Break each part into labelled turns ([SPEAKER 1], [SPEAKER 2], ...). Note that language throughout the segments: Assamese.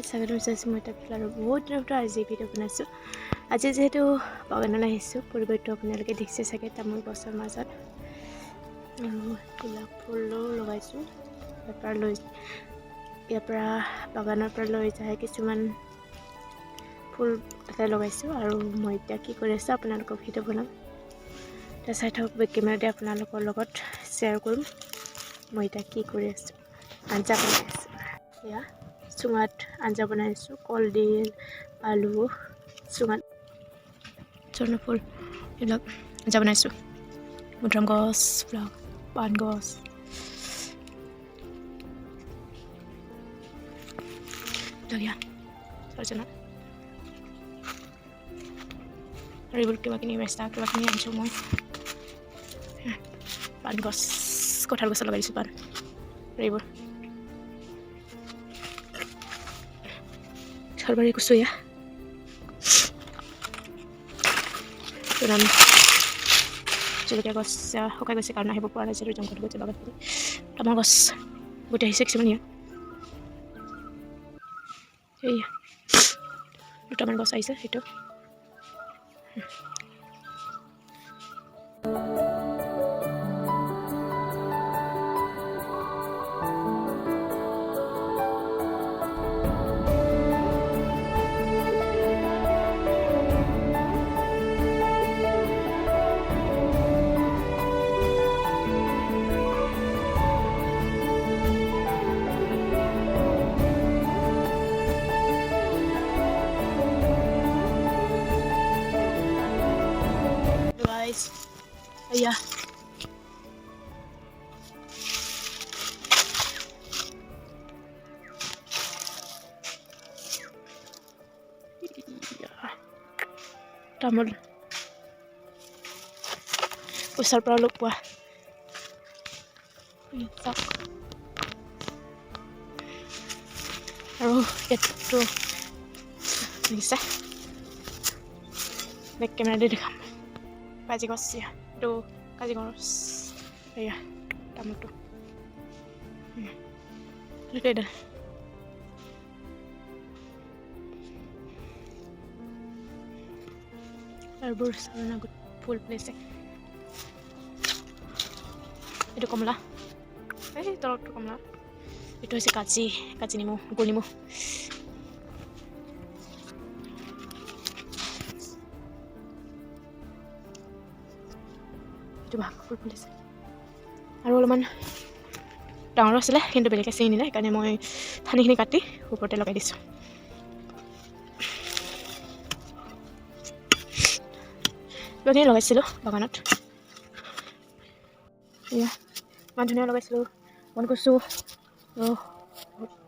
[SPEAKER 1] স্বাগতম জনাইছোঁ মই তাত আৰু বহুত দিনৰ ভিতৰত আজি ভিডিঅ' বনাইছোঁ। আজি যিহেতু বাগানলৈ আহিছোঁ, পৰিৱেশটো আপোনালোকে দেখিছে চাগে তামোল গছৰ মাজত আৰু গোলাপ ফুলো লগাইছোঁ। ইয়াৰ পৰা বাগানৰ পৰা লৈ যায় কিছুমান ফুল তাতে লগাইছোঁ আৰু মই এতিয়া কি কৰি আছোঁ আপোনালোকক ভিডিঅ' বনাম। এতিয়া চাই থাকক, বেক কেমেৰাতে আপোনালোকৰ লগত শ্বেয়াৰ কৰিম মই এতিয়া কি কৰি আছোঁ। আঞ্জা বনাই আছোঁ, এয়া চুঙাত আঞ্জা বনাই আছোঁ। কলডিল, আলু, চুঙাত চৰ্ণফুল এইবিলাক আঞ্জা বনাইছোঁ। মধুৰিআম গছ, পাণ গছ, সজনা আৰু এইবোৰ কিবাকিনি বেচা কিবাকিনি আনিছোঁ মই। পাণ গছ, কঁঠাল গছত লগাই দিছোঁ পাণ আৰু এইবোৰ চৰবাৰী কচু, এয়া জলকীয়া গছ শুকাই গৈছে কাৰণ আহিব পৰা নাই, যিহেতু জংঘল গৈছে বাগানখিনি। তামোল গছ গোটেই আহিছে কিছুমান, ইয়াত এই দুটামান গছ আহিছে সেইটো। Iya. Tamul. Besar perlu buah. Sak. Itu bisa. Back camera dia dekam. Kaji gos ya. Kaji gos. Iya. Tamul tuh. Lihat dah. Arbor sana good full place. Itu kemla. Tolong tuh kemla. Itu si kaci nimu, gul nimu. Itu bah full place. আৰু অলপমান ডাঙৰ আছিলে কিন্তু বেলেগে চিঙি নিলে, সেইকাৰণে মই ঠানিখিনি কাটি ওপৰতে লগাই দিছোঁ। কিবাকিনি লগাইছিলোঁ বাগানত। এয়া মান ধনিয়া লগাইছিলোঁ, বন কচু,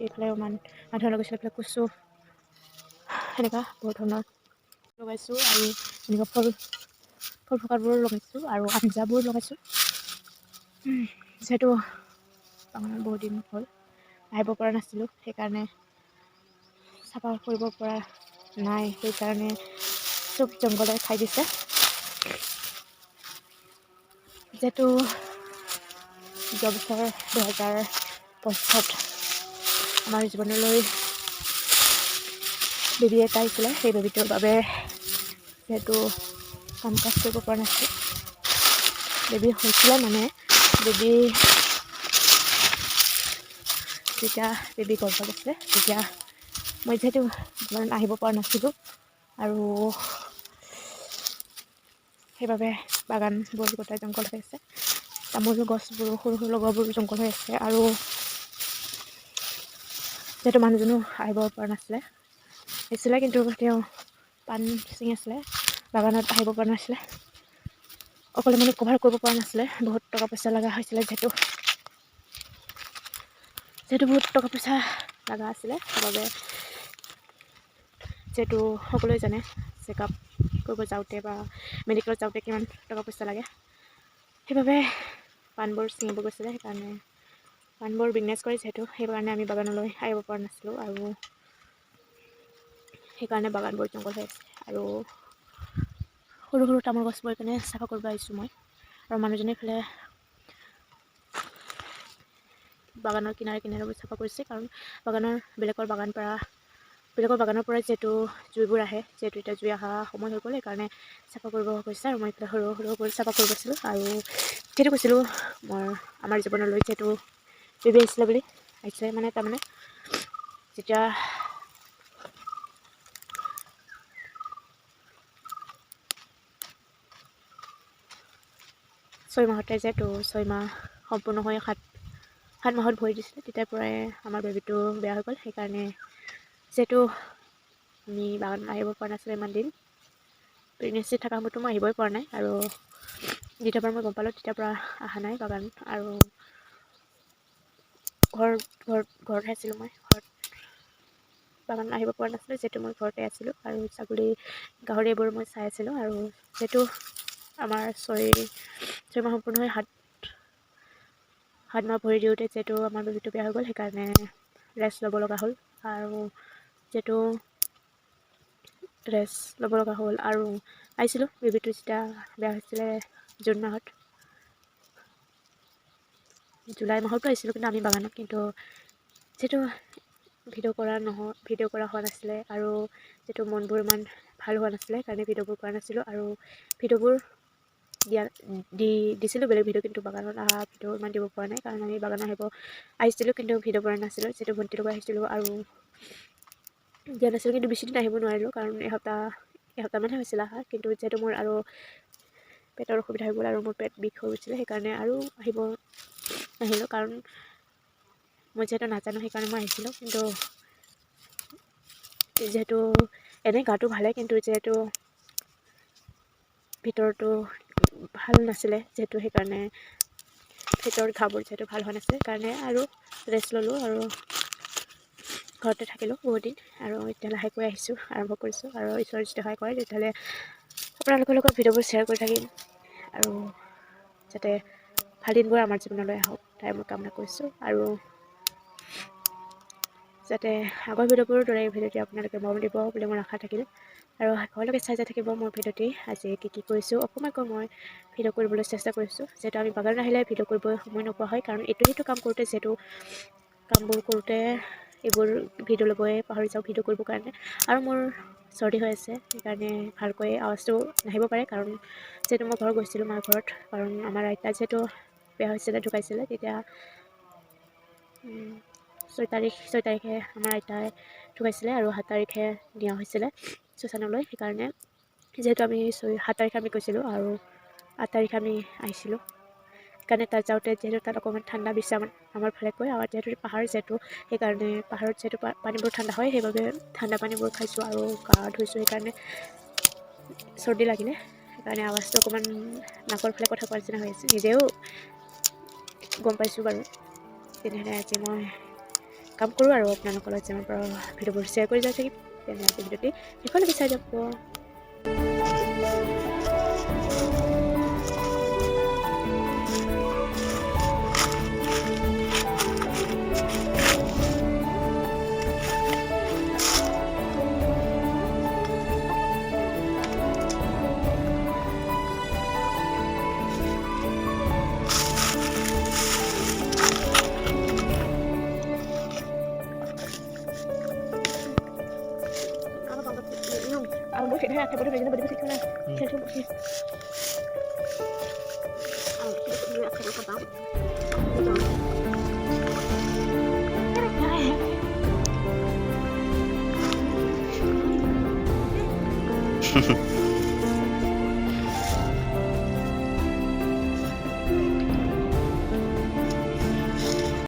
[SPEAKER 1] এইফালে মান ধনিয়া লগাইছিলোঁ, এইফালে কচু, সেনেকুৱা বহুত ধৰণৰ লগাইছোঁ। আৰু এনেকুৱা ফল ফকাৰবোৰ লগাইছোঁ আৰু আঞ্জাবোৰ লগাইছোঁ। যিহেতু বাগানত বহুত দিন হ'ল আহিব পৰা নাছিলোঁ, সেইকাৰণে চাফা কৰিব পৰা নাই, সেইকাৰণে চব জংঘলে খাই দিছে। যিহেতু যোৱা বছৰ 2005 আমাৰ জীৱনলৈ বেবী এটা আহিছিলে, সেই বেবীটোৰ বাবে যিহেতু কাম কাজ কৰিব পৰা নাছিলোঁ। বেবী হৈছিলে মানে বেবী যেতিয়া বেবী গৰ্ভত আছিলে, তেতিয়া মই যিহেতু আহিব পৰা নাছিলোঁ আৰু সেইবাবে বাগানবোৰ গোটাই জংঘল হৈ আছে। তামোল গছবোৰো সৰু সৰু লগৰবোৰ জংঘল হৈ আছে। আৰু যিহেতু মানুহজনো আহিব পৰা নাছিলে, আহিছিলে কিন্তু তেওঁ পাণ ছিঙি আছিলে, বাগানত আহিব পৰা নাছিলে, অকলে মানে কভাৰ কৰিব পৰা নাছিলে। বহুত টকা পইচা লগা হৈছিলে, যিহেতু বহুত টকা পইচা লগা আছিলে, সেইবাবে যিহেতু সকলোৱে জানে চেকআপ কৰিব যাওঁতে বা মেডিকেলত যাওঁতে কিমান টকা পইচা লাগে, সেইবাবে পাণবোৰ ছিঙিব গৈছিলে। সেইকাৰণে পাণবোৰ বিজনেছ কৰি, যিহেতু সেইকাৰণে আমি বাগানলৈ আহিব পৰা নাছিলোঁ আৰু সেইকাৰণে বাগানবোৰ জংঘল হৈ আছে। আৰু সৰু সৰু তামোল গছবোৰ কাৰণে চাফা কৰিব আহিছোঁ মই। আৰু মানুহজনে এইফালে বাগানৰ কিনাৰে কিনাৰেবোৰ চাফা কৰিছে, কাৰণ বেলেগৰ বাগান পৰা বেলেগৰ বাগানৰ পৰা যিহেতু জুইবোৰ আহে, যিহেতু এতিয়া জুই অহা সময় হৈ গ'ল, সেইকাৰণে চাফা কৰিব গৈছে। আৰু মই এইফালে সৰু সৰু চাফা কৰিব গৈছিলোঁ। আৰু যিহেতু কৈছিলোঁ আমাৰ জীৱনলৈ যিহেতু বেবী আহিছিলে বুলি, আহিছে মানে তাৰমানে যেতিয়া 6 মাহতে যিহেতু 6 মাহ সম্পূৰ্ণ হৈ 7 মাহত ভৰি দিছিলে, তেতিয়াৰ পৰাই আমাৰ বেবীটো বেয়া হৈ গ'ল। সেইকাৰণে যিহেতু আমি বাগান আহিব পৰা নাছিলোঁ ইমান দিন, প্ৰেগনেঞ্চি থকা সময়তো মই আহিবই পৰা নাই। আৰু যেতিয়াৰ পৰা মই গম পালোঁ তেতিয়াৰ পৰা অহা নাই বাগান। আৰু ঘৰতহে আছিলোঁ, মই ঘৰত বাগান আহিব পৰা নাছিলোঁ, যিহেতু মই ঘৰতে আছিলোঁ। আৰু ছাগলী গাহৰি এইবোৰ মই চাই আছিলোঁ। আৰু যিহেতু আমাৰ 6 মাহ সম্পূৰ্ণ হৈ 7 মাহ ভৰি দিওঁতে যিহেতু আমাৰ বেবীটো বেয়া হৈ গ'ল, সেইকাৰণে ৰেষ্ট ল'ব লগা হ'ল। আৰু যিহেতু ৰেষ্ট ল'ব লগা হ'ল আৰু আহিছিলোঁ বেবীটো যেতিয়া বেয়া হৈছিলে জুন মাহত, জুলাই মাহতো আহিছিলোঁ কিন্তু আমি বাগানত, কিন্তু যিহেতু ভিডিঅ' কৰা হোৱা নাছিলে, আৰু যিহেতু মনবোৰ ইমান ভাল হোৱা নাছিলে, সেইকাৰণে ভিডিঅ'বোৰ কৰা নাছিলোঁ। আৰু ভিডিঅ'বোৰ দিছিলোঁ বেলেগ ভিডিঅ', কিন্তু বাগানত অহা ভিডিঅ' ইমান দিব পৰা নাই, কাৰণ আমি বাগান আহিছিলোঁ কিন্তু ভিডিঅ' কৰা নাছিলোঁ। যিহেতু ভণ্টিৰ লগত আহিছিলোঁ আৰু দিয়া নাছিলোঁ, কিন্তু বেছিদিন আহিব নোৱাৰিলোঁ, কাৰণ এসপ্তাহমানহে হৈছিল অহা। কিন্তু যিহেতু মোৰ আৰু পেটৰ অসুবিধা হৈ গ'ল আৰু মোৰ পেট বিষ হৈ গৈছিলে, সেইকাৰণে আৰু নাহিলোঁ, কাৰণ মই যিহেতু নাজানো সেইকাৰণে মই আহিছিলোঁ। কিন্তু যিহেতু এনেই গাটো ভালে, কিন্তু যিহেতু ভিতৰতো ভাল নাছিলে, যিহেতু সেইকাৰণে ভিতৰৰ ঘাবোৰ যিহেতু ভাল হোৱা নাছিলে, সেইকাৰণে আৰু ৰেষ্ট ল'লোঁ আৰু ঘৰতে থাকিলোঁ বহুত দিন। আৰু এতিয়া লাহেকৈ আহিছোঁ, আৰম্ভ কৰিছোঁ। আৰু ঈশ্বৰে যদি সহায় কৰে তেতিয়াহ'লে আপোনালোকৰ লগত ভিডিঅ'বোৰ শ্বেয়াৰ কৰি থাকিম, আৰু যাতে ভাল দিনবোৰ আমাৰ জীৱনলৈ আহক তাই মই কামনা কৰিছোঁ। আৰু যাতে আগৰ ভিডিঅ'বোৰৰ দৰে এই ভিডিঅ'টি আপোনালোকে মৰম দিব বুলি মোৰ আশা থাকিল। আৰু ঘৰলৈকে চাই যাই থাকিব মোৰ ভিডিঅ'টি। আজি কি কৰিছোঁ অকণমানকৈ মই ভিডিঅ' কৰিবলৈ চেষ্টা কৰিছোঁ, যিহেতু আমি বাগান আহিলে ভিডিঅ' কৰিবলৈ সময় নোপোৱা হয়, কাৰণ এইটো কাম কৰোঁতে যিহেতু কামবোৰ কৰোঁতে এইবোৰ ভিডিঅ' ল'বই পাহৰি যাওঁ ভিডিঅ' কৰিবৰ কাৰণে। আৰু মোৰ চৰ্দি হৈ আছে, সেইকাৰণে ভালকৈ আৱাজটো নাহিব পাৰে, কাৰণ যিহেতু মই ঘৰ গৈছিলোঁ মাৰ ঘৰত, কাৰণ আমাৰ আইতা যিহেতু বেয়া হৈছিলে, ঢুকাইছিলে, তেতিয়া 6 তাৰিখে আমাৰ আইতাই ঢুকাইছিলে আৰু 7 তাৰিখে নিয়া হৈছিলে শ্মশানলৈ। সেইকাৰণে যিহেতু আমি 7 তাৰিখে আমি গৈছিলোঁ আৰু 8 তাৰিখে আমি আহিছিলোঁ। সেইকাৰণে তাত যাওঁতে যিহেতু তাত অকণমান ঠাণ্ডা বেছি আমাৰ ফালে কৈ, আৰু যিহেতু পাহাৰ, যিহেতু সেইকাৰণে পাহাৰত যিহেতু পানীবোৰ ঠাণ্ডা হয়, সেইবাবে ঠাণ্ডা পানীবোৰ খাইছোঁ আৰু গা ধুইছোঁ। সেইকাৰণে চৰ্দি লাগিলে, সেইকাৰণে আৱাজটো অকণমান নাকৰ ফালে কথা কোৱাৰ নিচিনা হৈ আছে, নিজেও গম পাইছোঁ বাৰু। তেনেহ'লে আজি মই কাম কৰোঁ আৰু আপোনালোকৰ লগত যিমান পাৰোঁ ভিডিঅ'বোৰ শ্বেয়াৰ কৰি যাই থাকিম। তেনেহ'লে আজি ভিডিঅ'টি শেষলৈকে চাই যাব। Aku mau kita hati pada bagian pada kita lah. Kita coba sih. Kita dulu akan pertama. Betul.